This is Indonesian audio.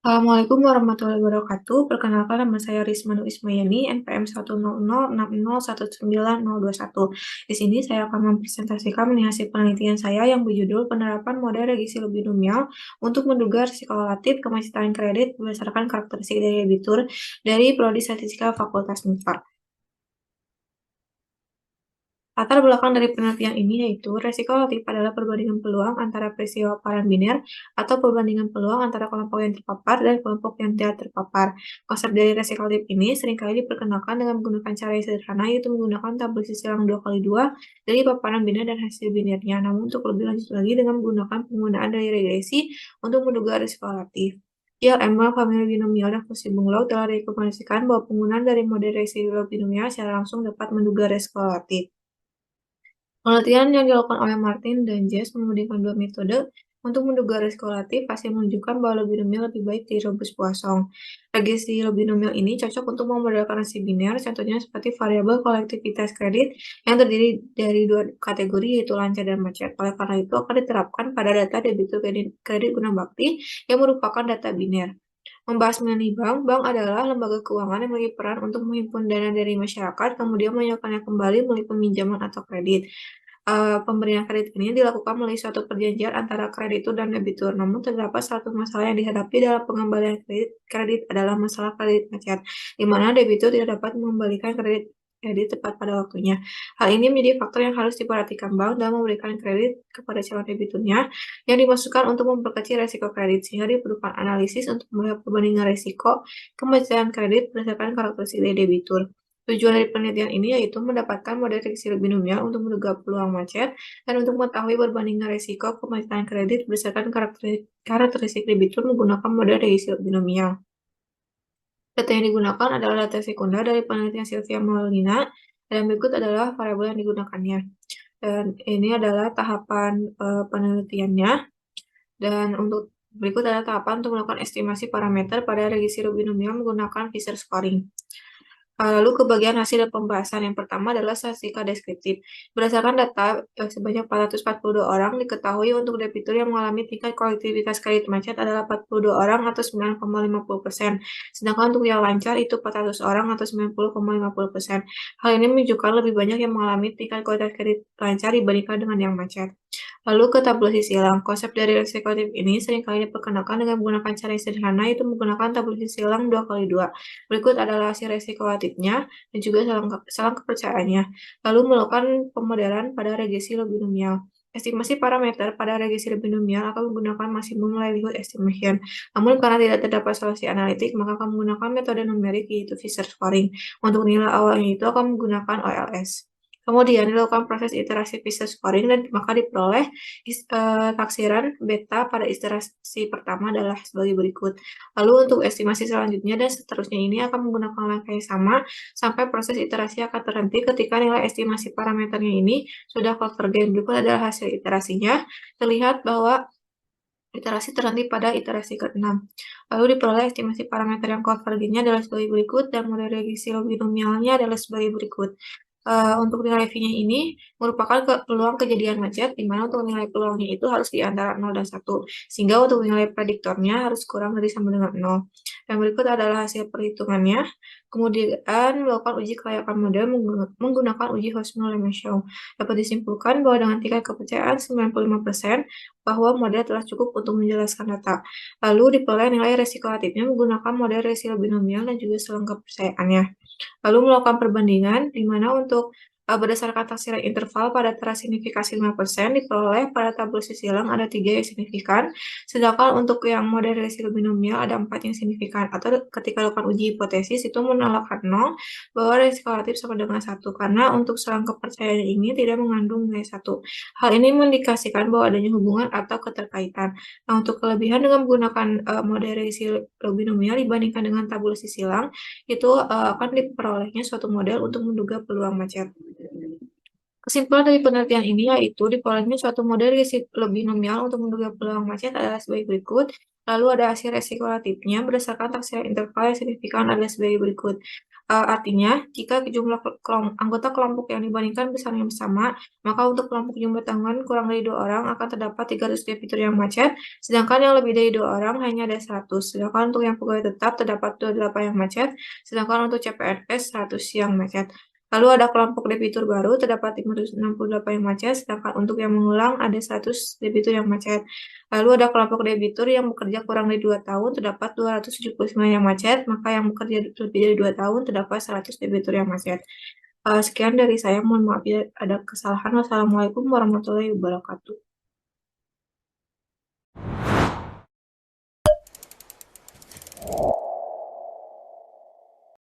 Assalamualaikum warahmatullahi wabarakatuh. Perkenalkan nama saya Rismanu Ismayani, NPM 1006060190021. Di sini saya akan mempresentasikan hasil penelitian saya yang berjudul Penerapan Model Regresi Binomial untuk menduga risiko relatif kemacetan kredit berdasarkan karakteristik dari debitur dari Prodi Statistika Fakultas Unpar. Latar belakang dari penelitian ini yaitu resiko relatif adalah perbandingan peluang antara peristiwa paran biner atau perbandingan peluang antara kelompok yang terpapar dan kelompok yang tidak terpapar. Konsep dari resiko relatif ini seringkali diperkenalkan dengan menggunakan cara yang sederhana, yaitu menggunakan tabulasi silang 2x2 dari paparan biner dan hasil binernya. Namun untuk lebih lanjut lagi dengan menggunakan penggunaan dari regresi untuk menduga risiko relatif. ILM, famili binomial, dan fungsi Bunglov telah direkomendasikan bahwa penggunaan dari model regresi binomial secara langsung dapat menduga risiko relatif. Penelitian yang dilakukan oleh Martin dan Jess membandingkan dua metode untuk menduga risiko relatif. Hasil menunjukkan bahwa binomial lebih baik dari Robust Poisson. Regresi binomial ini cocok untuk memodelkan resi biner, contohnya seperti variabel kolektivitas kredit yang terdiri dari dua kategori, yaitu lancar dan macet. Oleh karena itu akan diterapkan pada data debitur kredit guna bakti yang merupakan data biner. Membahas mengenai bank, bank adalah lembaga keuangan yang memiliki peran untuk menghimpun dana dari masyarakat, kemudian menyalurkannya kembali melalui peminjaman atau kredit. Pemberian kredit ini dilakukan melalui suatu perjanjian antara kreditur dan debitur. Namun terdapat satu masalah yang dihadapi dalam pengembalian kredit adalah masalah kredit macet, di mana debitur tidak dapat mengembalikan kredit tepat pada waktunya. Hal ini menjadi faktor yang harus diperhatikan bank dalam memberikan kredit kepada calon debiturnya yang dimaksudkan untuk memperkecil resiko kredit, sehingga diperlukan analisis untuk melihat perbandingan resiko kemacetan kredit berdasarkan karakteristik dari debitur. Tujuan dari penelitian ini yaitu mendapatkan model regresi binomial untuk menduga peluang macet dan untuk mengetahui perbandingan resiko kemacetan kredit berdasarkan karakteristik debitur menggunakan model regresi binomial. Data yang digunakan adalah data sekunder dari penelitian Sylvia Molina, dan berikut adalah variabel yang digunakannya. Dan ini adalah tahapan penelitiannya. Dan untuk berikut adalah tahapan untuk melakukan estimasi parameter pada regresi binomial menggunakan Fisher scoring. Lalu ke bagian hasil dan pembahasan. Yang pertama adalah statistika deskriptif. Berdasarkan data sebanyak 442 orang, diketahui untuk debitur yang mengalami tingkat kolektivitas kredit macet adalah 42 orang atau 9,50%. Sedangkan untuk yang lancar itu 400 orang atau 90,50%. Hal ini menunjukkan lebih banyak yang mengalami tingkat kualitas kredit lancar dibandingkan dengan yang macet. Lalu ke tabulasi silang. Konsep dari resiko relatif ini seringkali diperkenalkan dengan menggunakan cara yang sederhana, yaitu menggunakan tabulasi silang 2x2. Berikut adalah hasil resiko relatifnya dan juga salang kepercayaannya. Lalu melakukan pemodelan pada regresi binomial. Estimasi parameter pada regresi binomial akan menggunakan maximum likelihood estimation. Namun karena tidak terdapat solusi analitik, maka akan menggunakan metode numerik, yaitu Fisher scoring. Untuk nilai awalnya itu akan menggunakan OLS. Kemudian dilakukan proses iterasi Fisher scoring dan maka diperoleh taksiran beta pada iterasi pertama adalah sebagai berikut. Lalu untuk estimasi selanjutnya dan seterusnya ini akan menggunakan langkah yang sama sampai proses iterasi akan terhenti ketika nilai estimasi parameternya ini sudah convergen. Berikut adalah hasil iterasinya. Terlihat bahwa iterasi terhenti pada iterasi ke-6. Lalu diperoleh estimasi parameter yang konvergennya adalah sebagai berikut dan model regresi binomialnya adalah sebagai berikut. Untuk nilai V-nya ini merupakan peluang kejadian macet, di mana untuk nilai peluangnya itu harus di antara 0 dan 1, sehingga untuk nilai prediktornya harus kurang dari sama dengan 0. Dan berikut adalah hasil perhitungannya. Kemudian melakukan uji kelayakan model menggunakan uji Hochschild-Lemaitre. Dapat disimpulkan bahwa dengan tingkat kepercayaan 95%, bahwa model telah cukup untuk menjelaskan data. Lalu diperoleh nilai resiko relatifnya menggunakan model resiko binomial dan juga selang kepercayaannya. Lalu melakukan perbandingan, di mana untuk berdasarkan taksiran interval pada tera signifikasi 5% diperoleh pada tabulasi silang ada 3 yang signifikan, sedangkan untuk yang model resiko binomial ada 4 yang signifikan, atau ketika lakukan uji hipotesis itu menolakkan 0 bahwa resiko relatif sama dengan 1, karena untuk selang kepercayaan ini tidak mengandung nilai 1. Hal ini mengindikasikan bahwa adanya hubungan atau keterkaitan. Nah, untuk kelebihan dengan menggunakan model resiko binomial dibandingkan dengan tabulasi silang, itu akan diperolehnya suatu model untuk menduga peluang macet. Kesimpulan dari penelitian ini yaitu diperolehnya suatu model risiko binomial untuk menduga peluang macet adalah sebagai berikut. Lalu ada hasil resiko relatifnya berdasarkan taksiran interval yang signifikan adalah sebagai berikut. Artinya, jika jumlah anggota kelompok yang dibandingkan besarnya sama, maka untuk kelompok jumlah tanggungan kurang dari 2 orang akan terdapat 300 debitur yang macet, sedangkan yang lebih dari 2 orang hanya ada 100. Sedangkan untuk yang pegawai tetap terdapat 28 yang macet, sedangkan untuk CPNS 100 yang macet. Lalu ada kelompok debitur baru, terdapat 568 yang macet, sedangkan untuk yang mengulang ada 100 debitur yang macet. Lalu ada kelompok debitur yang bekerja kurang dari 2 tahun, terdapat 279 yang macet, maka yang bekerja lebih dari 2 tahun, terdapat 100 debitur yang macet. Sekian dari saya, mohon maaf ya ada kesalahan. Wassalamualaikum warahmatullahi wabarakatuh.